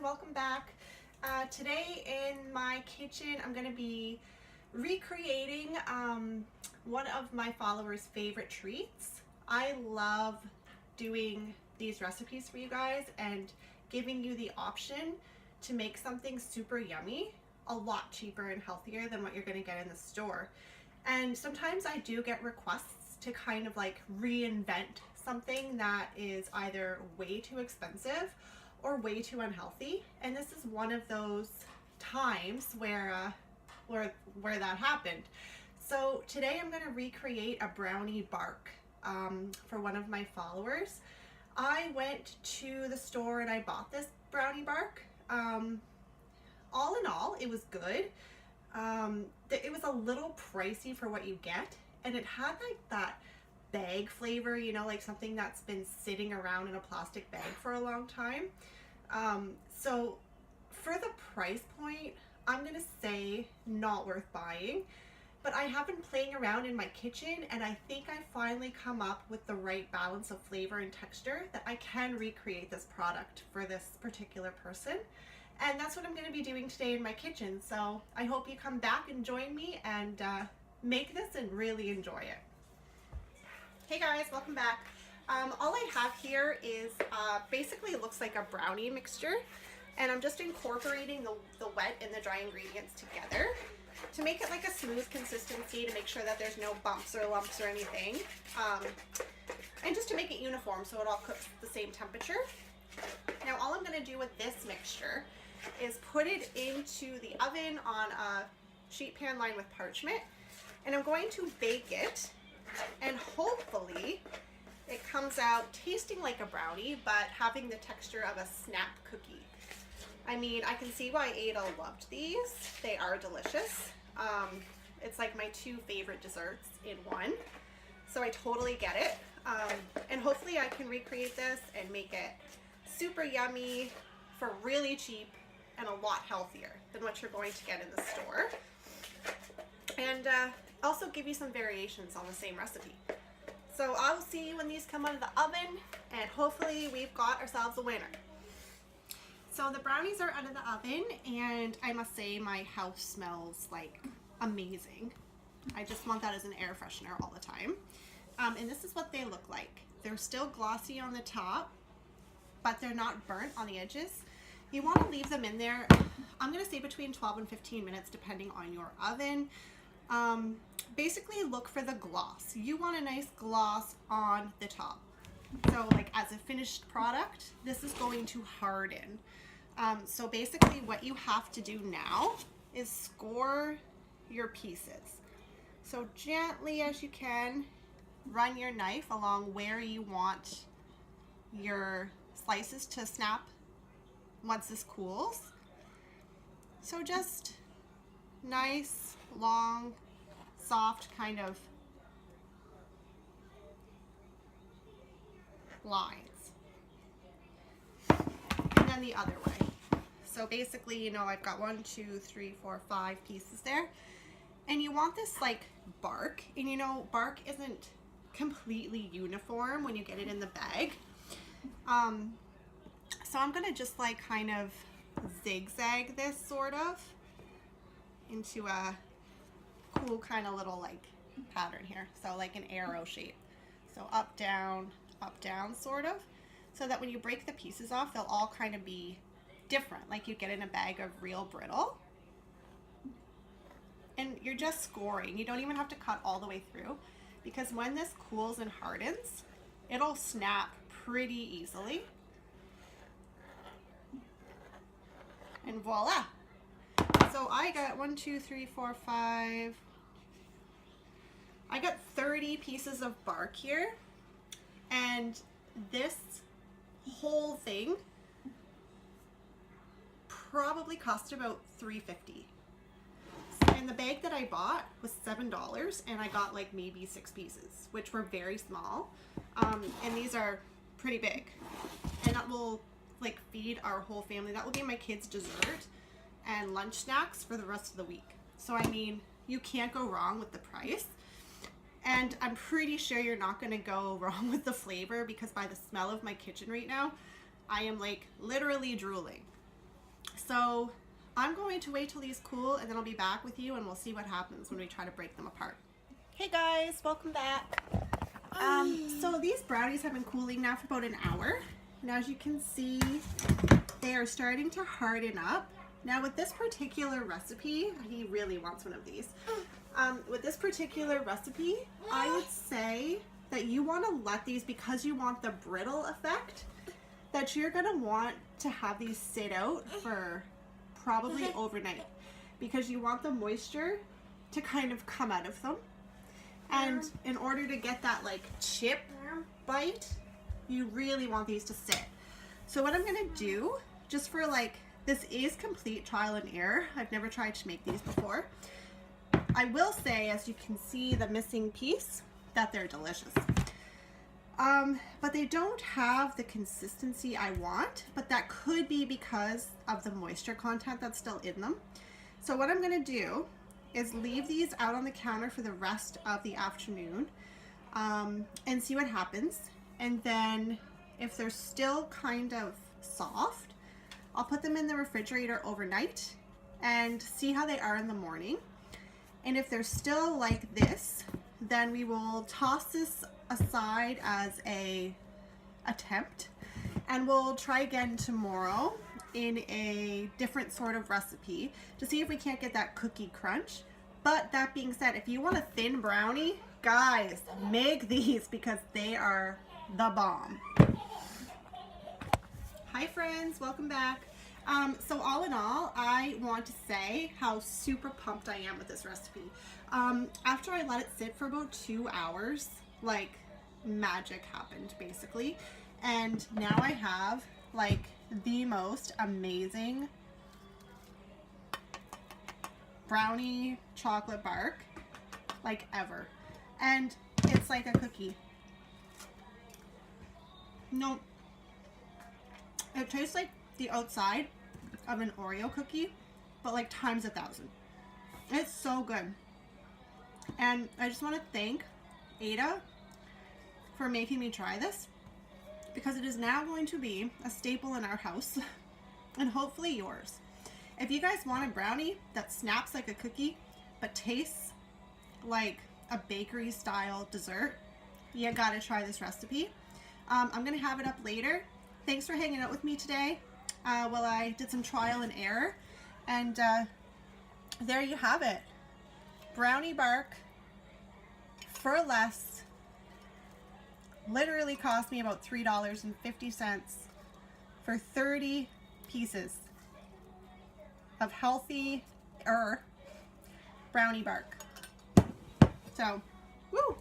welcome back. Today in my kitchen I'm going to be recreating one of my followers' favorite treats. I love doing these recipes for you guys and giving you the option to make something super yummy, a lot cheaper and healthier than what you're going to get in the store. And sometimes I do get requests to kind of like reinvent something that is either way too expensive or way too unhealthy, and this is one of those times where that happened. So today I'm going to recreate a brownie bark for one of my followers. I went to the store and I bought this brownie bark. All in all, it was good. It was a little pricey for what you get, and it had like that bag flavor, you know, like something that's been sitting around in a plastic bag for a long time. So for the price point, I'm gonna say not worth buying, but I have been playing around in my kitchen and I think I finally come up with the right balance of flavor and texture that I can recreate this product for this particular person. And that's what I'm going to be doing today in my kitchen. So I hope you come back and join me and make this and really enjoy it. Hey guys, welcome back. All I have here is basically it looks like a brownie mixture, and I'm just incorporating the wet and the dry ingredients together to make it like a smooth consistency, to make sure that there's no bumps or lumps or anything, and just to make it uniform so it all cooks at the same temperature. Now all I'm going to do with this mixture is put it into the oven on a sheet pan lined with parchment, and I'm going to bake it, and hopefully it comes out tasting like a brownie but having the texture of a snap cookie. I mean, I can see why Ada loved these. They are delicious. It's like my two favorite desserts in one, so I totally get it. And hopefully I can recreate this and make it super yummy for really cheap and a lot healthier than what you're going to get in the store, and also give you some variations on the same recipe. So I will see you when these come out of the oven, and hopefully we've got ourselves a winner. So the brownies are out of the oven, and I must say my house smells like amazing. I just want that as an air freshener all the time. And this is what they look like. They're still glossy on the top, but they're not burnt on the edges. You want to leave them in there, I'm going to say between 12 and 15 minutes depending on your oven. Basically look for the gloss. You want a nice gloss on the top. So like as a finished product, this is going to harden. So basically what you have to do now is score your pieces. So gently as you can, run your knife along where you want your slices to snap once this cools. So just nice, long, soft kind of lines. And then the other way. So basically, you know, I've got 1, 2, 3, 4, 5 pieces there. And you want this like bark, and you know, bark isn't completely uniform when you get it in the bag. So I'm gonna just like kind of zigzag this sort of into a cool kind of little like pattern here. So like an arrow shape. So up, down, sort of. So that when you break the pieces off, they'll all kind of be different, like you get in a bag of real brittle. And you're just scoring. You don't even have to cut all the way through, because when this cools and hardens, it'll snap pretty easily. And voila. So I got 1, 2, 3, 4, 5. I got 30 pieces of bark here, and this whole thing probably cost about $3.50. And the bag that I bought was $7, and I got like maybe 6 pieces, which were very small. And these are pretty big, and that will like feed our whole family. That will be my kids' dessert and lunch snacks for the rest of the week. So I mean, you can't go wrong with the price, and I'm pretty sure you're not going to go wrong with the flavor, because by the smell of my kitchen right now, I am like literally drooling. So I'm going to wait till these cool and then I'll be back with you and we'll see what happens when we try to break them apart. Hey guys, welcome back. So these brownies have been cooling now for about an hour. And as you can see, they are starting to harden up. Now with this particular recipe, he really wants one of these. With this particular recipe, I would say that you want to let these, because you want the brittle effect, that you're going to want to have these sit out for probably overnight, because you want the moisture to kind of come out of them. And in order to get that like chip bite, you really want these to sit. So what I'm going to do, just for like, this is complete trial and error. I've never tried to make these before. I will say, as you can see the missing piece, that they're delicious. But they don't have the consistency I want, but that could be because of the moisture content that's still in them. So what I'm gonna do is leave these out on the counter for the rest of the afternoon and see what happens. And then if they're still kind of soft, I'll put them in the refrigerator overnight and see how they are in the morning. And if they're still like this, then we will toss this aside as a attempt, and we'll try again tomorrow in a different sort of recipe to see if we can't get that cookie crunch. But that being said, if you want a thin brownie, guys, make these because they are the bomb. Hi friends, welcome back. So all in all, I want to say how super pumped I am with this recipe. After I let it sit for about 2 hours, like magic happened basically. And now I have like the most amazing brownie chocolate bark like ever. And it's like a cookie. No, it tastes like the outside of an Oreo cookie, but like times 1,000. It's so good. And I just want to thank Ada for making me try this, because it is now going to be a staple in our house and hopefully yours. If you guys want a brownie that snaps like a cookie but tastes like a bakery style dessert, you gotta try this recipe. I'm gonna have it up later. Thanks for hanging out with me today while I did some trial and error. And there you have it. Brownie bark for less. Literally cost me about $3.50 for 30 pieces of healthy brownie bark. So, woo!